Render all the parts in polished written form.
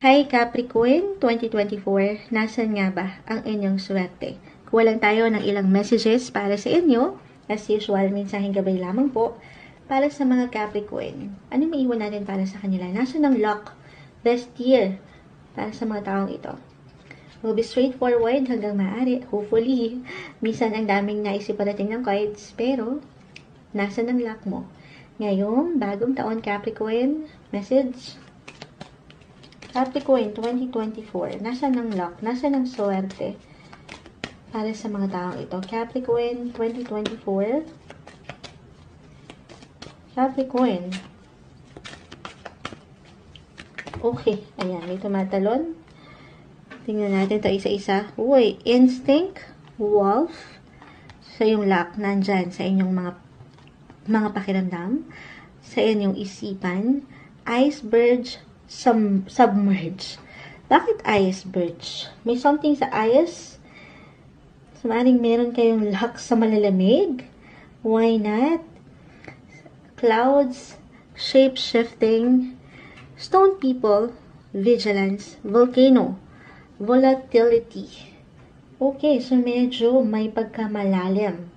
Hi Capricorn 2024, nasan nga ba ang inyong swerte? Kuha lang tayo ng ilang messages para sa inyo. As usual, mensaheng gabay lamang po para sa mga Capricorn. Ano maiwan natin para sa kanila? Nasan ang luck this year para sa mga taong ito? We'll be straightforward hanggang maaari. Hopefully, minsan ang daming naisip parating ng cards, pero nasan ang luck mo? Ngayong bagong taon Capricorn, message Capricorn 2024, nasaan ang luck? Nasaan ang swerte para sa mga taong ito? Capricorn 2024. Capricorn. Okay, ayan, may tumatalon. Tingnan natin ito isa-isa. Uy, instinct, wolf. So, yung luck nandyan sa inyong mga pakiramdam, sa inyong isipan, iceberg, submerge. Bakit iceberg? May something sa ice? So, maaaring meron kayong luck sa malalamig? Why not? Clouds, shape-shifting, stone people, vigilance, volcano, volatility. Okay, so medyo may pagkamalalim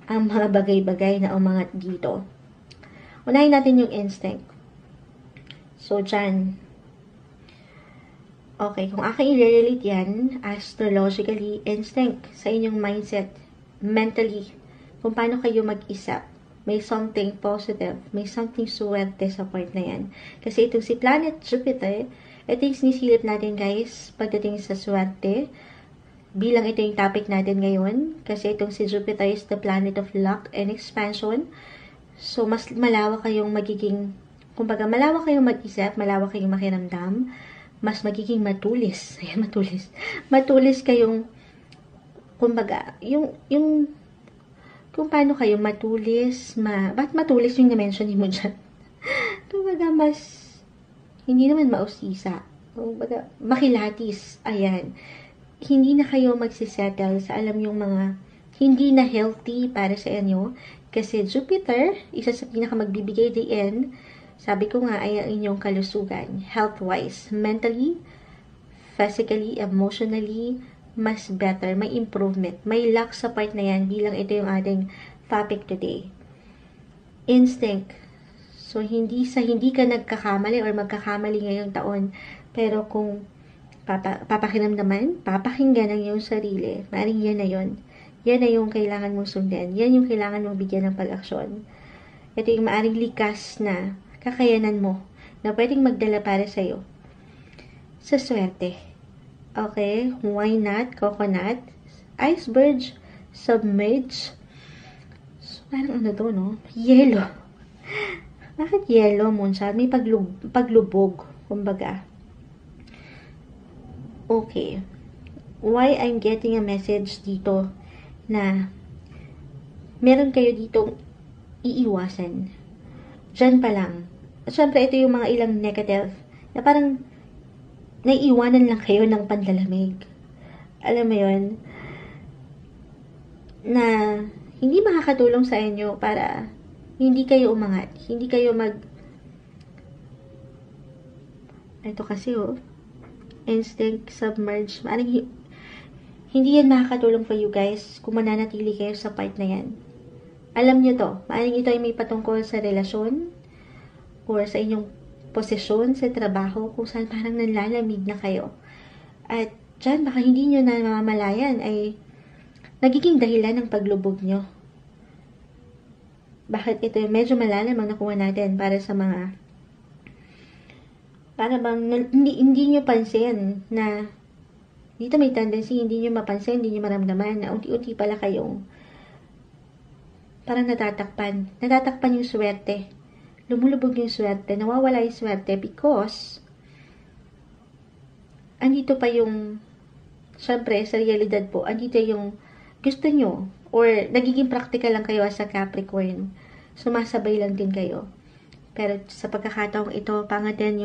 ang mga bagay-bagay na umangat dito. Unahin natin yung instinct. So, dyan. Okay, kung aking i-relate yan, astrologically, instinct sa inyong mindset, mentally, kung paano kayo mag-isip, may something positive, may something swerte sa part na yan. Kasi itong si planet Jupiter, ito yung sinisilip natin guys, pagdating sa swerte, bilang ito yung topic natin ngayon, kasi itong si Jupiter is the planet of luck and expansion. So, mas malawak kayong magiging kumbaga, malawak kayong mag-isip, malawak kayong makiramdam, mas magiging matulis. Ayan, matulis. Matulis kayong, kumbaga, kung paano kayo matulis, ba't matulis yung na-mention mo dyan? Kumbaga, hindi naman mausisa. Kumbaga, makilatis. Ayan. Hindi na kayo magsisettle sa alam yung mga hindi na healthy para sa inyo. Kasi Jupiter, isa sa pinakamagbibigay din, sabi ko nga ay ang inyong kalusugan, health-wise, mentally, physically, emotionally, mas better, may improvement, may luck sa part na yan bilang ito yung ating topic today. Instinct. So, hindi ka nagkakamali or magkakamali ngayong taon, pero kung papakinggan ng iyong sarili, maaaring yan na yun. Yan na yung kailangan mong sundin. Yan yung kailangan mong bigyan ng pag-aksyon. Ito yung maaaring likas na kakayanan mo na pwedeng magdala para sa'yo sa swerte. Okay? Why not? Coconut, iceberg, submerge. So, parang ano to, no? Yellow. Bakit yellow, Moonshot? May paglubog. Kumbaga. Okay. Why I'm getting a message dito na meron kayo ditong iiwasan. Diyan pa lang. Siyempre, ito yung mga ilang negative na parang naiiwanan lang kayo ng panlalamig. Alam mo yun? Na hindi makakatulong sa inyo para hindi kayo umangat. Hindi kayo ito kasi instinct, submerge. Hindi yan makakatulong for you guys kung mananatili kayo sa part na yan. Alam nyo to. Maaring ito ay may patungkol sa relasyon or sa inyong posisyon sa trabaho kung saan parang nanlalamig na kayo. At dyan, baka hindi nyo na mamamalayan ay nagiging dahilan ng paglubog nyo. Bakit ito medyo malalim ang nakuha natin para sa mga para bang hindi nyo pansin na dito may tendency hindi nyo mapansin, hindi nyo maramdaman na unti-unti pala kayong parang natatakpan yung swerte. Lumulubog yung swerte, nawawala yung swerte because andito pa yung syempre, sa realidad po, andito yung gusto nyo or nagiging practical lang kayo sa Capricorn. Sumasabay lang din kayo. Pero sa pagkakataong ito, pangatin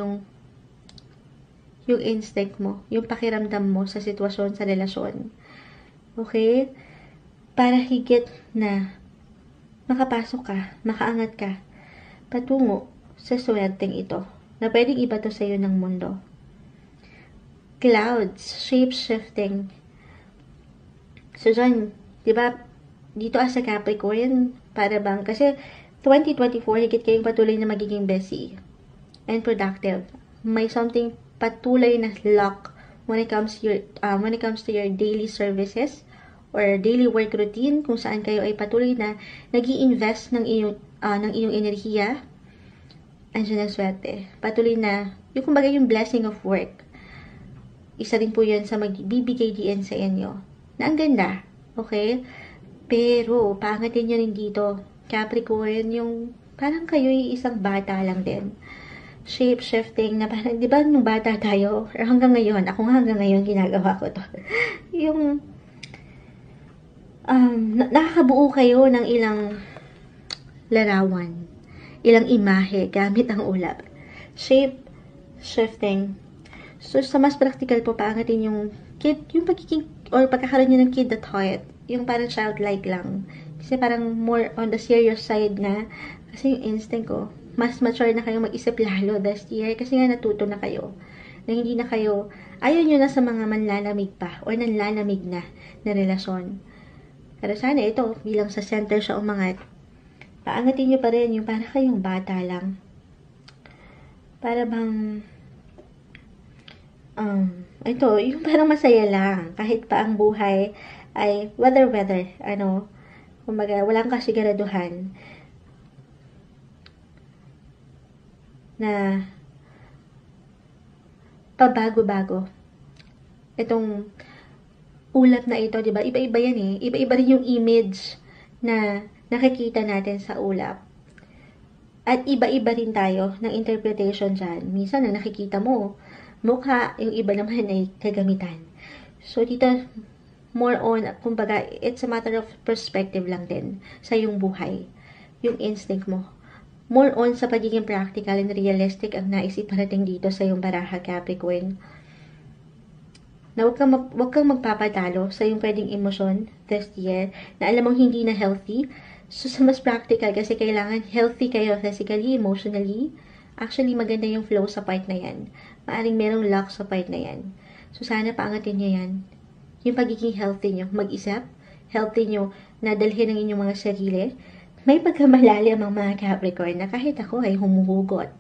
yung instinct mo, yung pakiramdam mo sa sitwasyon, sa relasyon. Okay? Para higit na makapasok ka, makaangat ka, patungo sa swerteng ito, na pwedeng ibato sa iyo ng mundo. clouds, shape-shifting. So, dyan, di ba, dito as a Capricorn, para bang, kasi 2024, higit kayong patuloy na magiging busy and productive. May something patuloy na luck when it comes to your daily services or daily work routine, kung saan kayo ay patuloy na nag-i-invest ng iyong enerhiya. Andiyan ang swerte. Patuloy na, yung kumbaga yung blessing of work. Isa din po yun sa magbibigay diyan sa inyo. Na ang ganda. Okay? Pero, paangatin nyo rin dito, Capricorn, yung parang kayo yung isang bata lang din. Shape-shifting na parang, di ba nung bata tayo, or hanggang ngayon, ako nga hanggang ngayon ginagawa ko to. Yung, nakakabuo kayo ng ilang larawan, ilang imahe gamit ang ulap. Shape-shifting. So, sa mas practical po, paangatin yung pagiging, or pagkakaroon nyo ng kid at heart, yung parang childlike lang. Kasi parang more on the serious side na, kasi yung instinct ko, mas mature na kayo mag-isip lalo this year, kasi nga natuto na kayo, na hindi na kayo, ayaw nyo na sa mga manlalamig pa, or nanlalamig na relasyon. Pero sana ito, bilang sa center siya umangat, paangatin nyo pa rin yung para kayong bata lang. Para bang, ito, yung parang masaya lang, kahit pa ang buhay ay weather, kumbaga, walang kasiguraduhan na pabago-bago. Itong ulap na ito, diba? Iba-iba yan eh. Iba-iba rin yung image na nakikita natin sa ulap. At iba-iba rin tayo ng interpretation dyan. Minsan na nakikita mo, mukha, yung iba naman ay kagamitan. So, dito, more on, kumbaga, it's a matter of perspective lang din sa yung buhay. Yung instinct mo. More on sa pagiging practical and realistic ang naisiparating dito sa yung baraha, Capricorn. Na wag kang magpapatalo sa yung pwedeng emosyon this year na alam mong hindi na healthy. So, sa mas practical kasi kailangan healthy kayo physically, emotionally. Actually, maganda yung flow sa part na yan. Maaring merong luck sa part na yan. So, sana paangatin nyo yan. Yung pagiging healthy nyo, mag-isip, healthy nyo, nadalhin ang inyong mga sarili. May pagkamalalim ang mga Capricorn na kahit ako ay humuhugot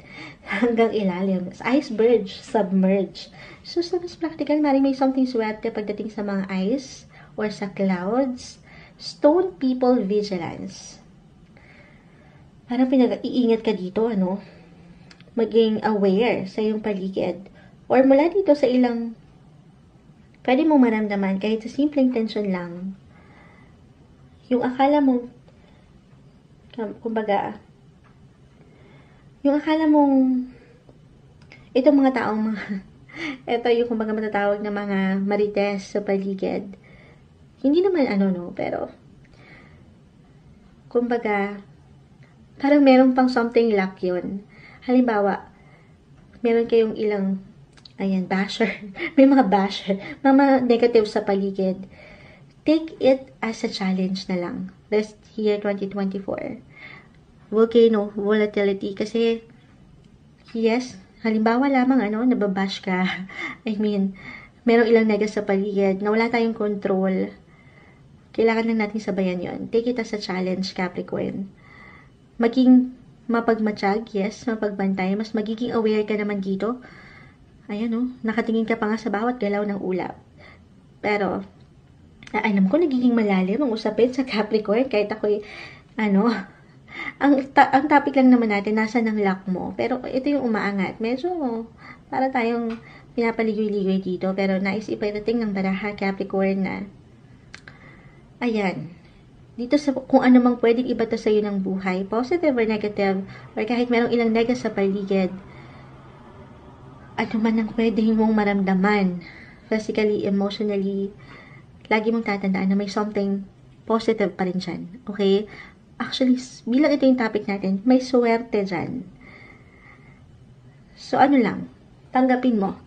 hanggang ilalim. Iceberg, submerge. So, sa mas practical, may something swerte pagdating sa mga ice or sa clouds. Stone people vigilance. Parang pinag-iingat ka dito, maging aware sa iyong paligid. Or mula dito sa ilang pwede mong maramdaman kahit sa simpleng tension lang. Yung akala mo, kumbaga, yung akala mong itong mga taong ito yung kumbaga matatawag na mga marites sa paligid. Hindi naman pero kumbaga, parang meron pang something luck yun. Halimbawa, meron kayong ilang basher. May mga basher. Mga negative sa paligid. Take it as a challenge na lang. This year, 2024. Volcano, volatility. Kasi, yes, halimbawa lamang, nababash ka. Merong ilang negative sa paligid na wala tayong control. Kailangan lang natin sabayan yon. Take it as a challenge, Capricorn. Maging mapagmatsyag, yes, mapagbantay. Mas magiging aware ka naman dito. Ayan, nakatingin ka pa nga sa bawat galaw ng ulap. Pero, alam ko, nagiging malalim ang usapin sa Capricorn. Kahit ako'y, ang topic lang naman natin, nasa ng luck mo. Pero, ito yung umaangat. Medyo, para tayong pinapaligoy-ligoy dito. Pero, nais iparating ng baraha, Capricorn, na, ayan, dito sa kung ano mang pwedeng ibata sa iyo ng buhay, positive or negative, or kahit merong ilang negative sa paligid, ano man ang pwede mong maramdaman, physically, emotionally, lagi mong tatandaan na may something positive pa rin dyan. Okay? Actually, bilang ito yung topic natin, may swerte dyan. So, tanggapin mo.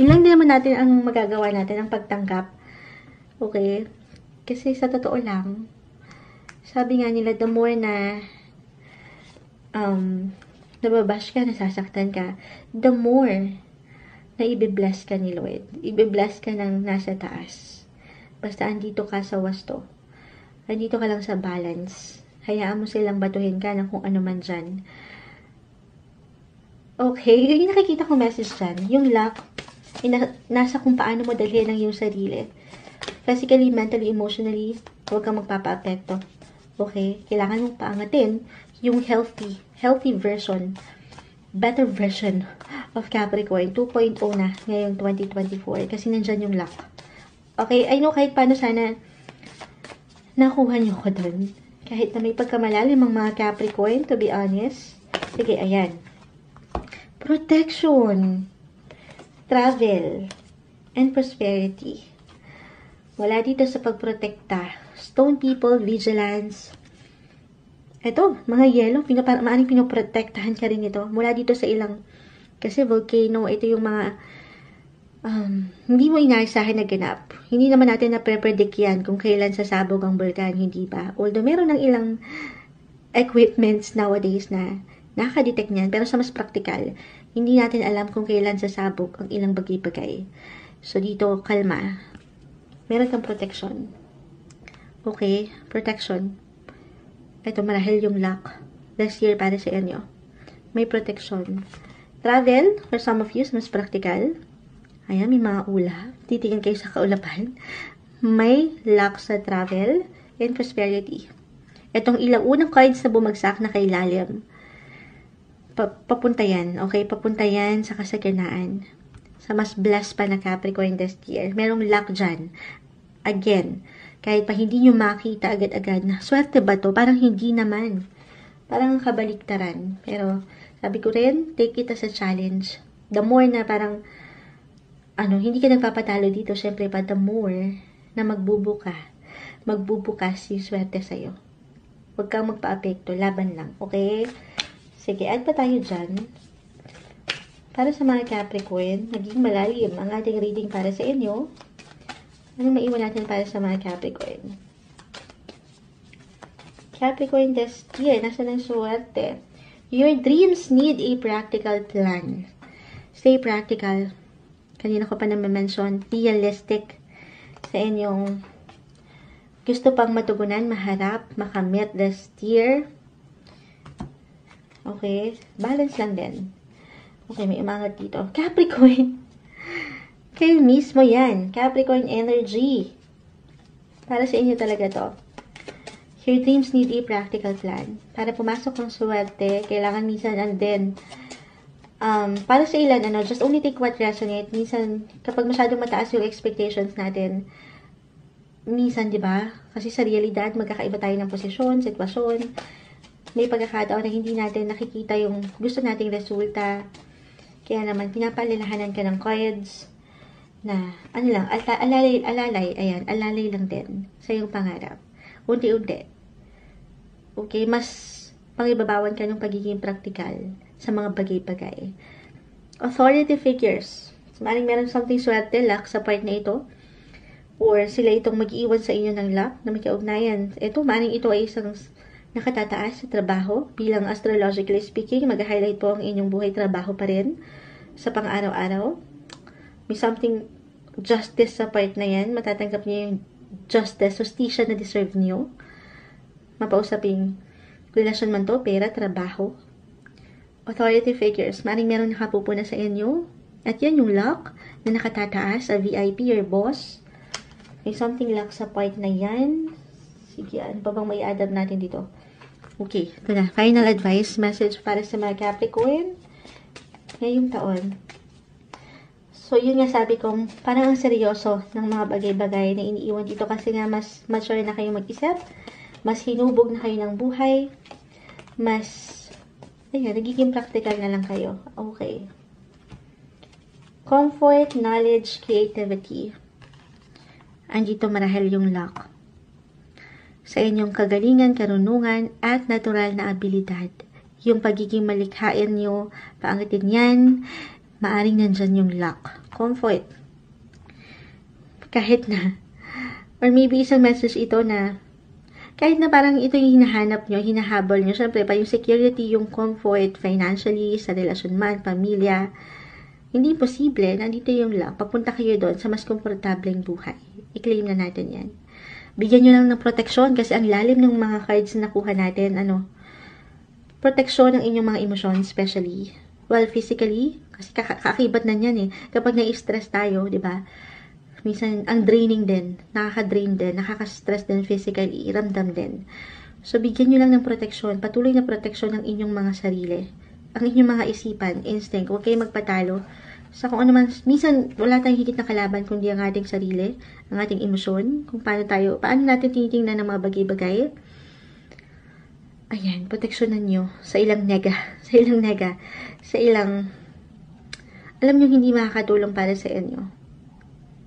Ilang din naman natin ang magagawa natin, ang pagtanggap. Okay? Kasi sa totoo lang, sabi nga nila, the more na nababash ka, nasasaktan ka, the more na ibe-bless ka ni Lord. Ibe-bless ka ng nasa taas. Basta andito ka sa wasto. Andito ka lang sa balance. Hayaan mo silang batuhin ka ng kung ano man dyan. Okay, yung nakikita kong message dyan, yung luck, nasa kung paano mo dalhin ang iyong sarili. Physically, mentally, emotionally, huwag kang magpapa-apekto. Okay? Kailangan mong paangatin yung healthy version, better version of Capricorn 2.0 na ngayong 2024 kasi nandyan yung luck. Okay? I know kahit paano sana nakuha nyo ko dun. Kahit na may pagkamalalim ang mga Capricorn, to be honest. Sige, ayan. Protection, travel, and prosperity. Wala dito sa pagprotekta. Stone people, vigilance. Ito, mga yellow, maaaring pinoprotektahan ka rin ito. Mula dito sa ilang, kasi volcano, ito yung mga, hindi mo inaasahan na ganap. Hindi naman natin na-predict yan kung kailan sasabog ang bulkan, hindi ba? Although meron ng ilang equipments nowadays na nakadetect niyan, pero sa mas practical, hindi natin alam kung kailan sasabog ang ilang bagay-bagay. So, dito, kalma. Meron kang protection. Okay, protection. Ito, marahil yung luck. Last year para sa inyo. May protection. Travel, for some of you, mas practical. Ayan, may mga ulap. Titingin kayo sa kaulapan. May luck sa travel and prosperity. Itong ilang unang cards na bumagsak na kay lalim. Papunta yan, okay? Papunta yan sa kasaganaan. Sa mas blessed pa na Capricorn this year. Merong luck dyan. Again, kahit pa hindi nyo makita agad-agad na, swerte ba to? Parang hindi naman. Parang kabaliktaran. Pero, sabi ko rin, take it as a challenge. The more na parang, hindi ka nagpapatalo dito, syempre pa, the more na magbubukas yung swerte sa'yo. Huwag kang magpa-apekto, laban lang, okay? Sige, add pa tayo dyan. Para sa mga Capricorn, naging malalim ang ating reading para sa inyo. Ano maiwan natin para sa mga Capricorn? Capricorn this year, nasa ng suwerte. Your dreams need a practical plan. Stay practical. Kanina ko pa naman-mention, realistic sa inyong gusto pang matugunan, maharap, makamit this year. Okay, balance lang din. Okay, may umangat dito. Capricorn. Kayo mismo yan. Capricorn energy. Para sa inyo talaga to. Your dreams need a practical plan. Para pumasok ng swerte, kailangan minsan and then, para sa ilan, just only take what resonate. Minsan, kapag masyadong mataas yung expectations natin, minsan, di ba? Kasi sa realidad, magkakaiba tayo ng posisyon, sitwasyon. May pagkakataon na hindi natin nakikita yung gusto nating resulta. Kaya naman, pinapalalahanan ka ng cards na, alalay lang din sa iyong pangarap. Unti-unti. Okay, mas pangibabawan ka ng pagiging praktikal sa mga bagay-bagay. Authority figures. Maaaring meron something swerte, luck sa part na ito. Or sila itong mag-iwan sa inyo ng luck na may kaugnayan. Maaaring ito ay isang nakatataas sa trabaho. Bilang astrologically speaking, mag-highlight po ang inyong buhay trabaho pa rin sa pang-araw-araw. May something justice sa part na yan. Matatanggap niyo yung justice, justisya na deserve niyo. Mapausaping relasyon man to, pera, trabaho. Authority figures. Maring meron nakapupuna sa inyo. At yan yung luck na nakatataas sa VIP or boss. May something luck sa part na yan. Sige, ano pa bang may add-up natin dito? Okay, ito na. Final advice message para sa mga Capricorn ngayong taon. So, yun nga sabi ko, parang ang seryoso ng mga bagay-bagay na iniiwan dito kasi nga mas mature na kayo mag-isip, mas hinubog na kayo ng buhay, mas, nagiging practical na lang kayo. Okay. Comfort, knowledge, creativity. Andito marahil yung luck. Sa inyong kagalingan, karunungan, at natural na abilidad. Yung pagiging malikhain nyo, paangitin yan, maaring nandyan yung luck. Comfort. Kahit na, or maybe isang message ito na, kahit na parang ito yung hinahanap nyo, hinahabol nyo, syempre pa yung security, yung comfort, financially, sa relasyon man, pamilya, Hindi posible, nandito yung luck. Papunta kayo doon sa mas komportableng buhay. I-claim na natin yan. Bigyan nyo lang ng proteksyon kasi ang lalim ng mga cards na nakuha natin, proteksyon ng inyong mga emosyon, especially. Well, physically, kasi kakakibat na yan eh. Kapag na-stress tayo, di ba? Minsan, ang draining din. Nakaka-drain din. Nakaka-stress din physically. Ramdam din. So, bigyan nyo lang ng proteksyon. Patuloy na proteksyon ng inyong mga sarili. Ang inyong mga isipan, instinct. Huwag kayo magpatalo sa kung ano man. Minsan, wala tayong higit na kalaban kundi ang ating sarili, ang ating emosyon, kung paano natin tinitingnan ng mga bagay-bagay. Ayan, proteksyonan nyo sa ilang nega, alam nyo hindi makakatulong para sa inyo.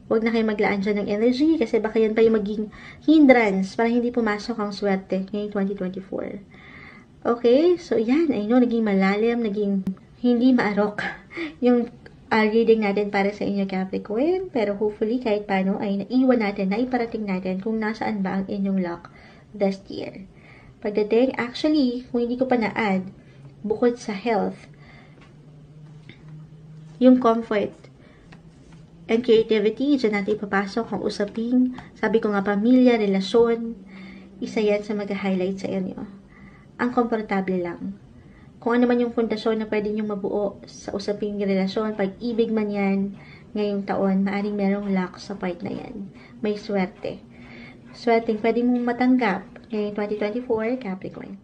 Huwag na kayo maglaan dyan ng energy kasi baka yan pa yung maging hindrance para hindi pumasok ang swerte ngayong 2024. Okay, so yan, I know, naging malalim, naging hindi maarok yung reading natin para sa inyo, Capricorn. Pero hopefully, kahit paano, ay naiwan natin, naiparating natin kung nasaan ba ang inyong luck this year. Pagdating, actually, kung hindi ko pa na-add, bukod sa health, yung comfort and creativity, dyan natin ipapasok ang usaping, sabi ko nga, pamilya, relasyon, isa yan sa mag-highlight sa inyo. Ang komportable lang. Kung ano man yung pundasyon na pwede nyong mabuo sa usaping relasyon, pag-ibig man yan, ngayong taon, maaring merong luck sa part na yan. May swerte. Swerte, pwede mong matanggap ngayong 2024, Capricorn.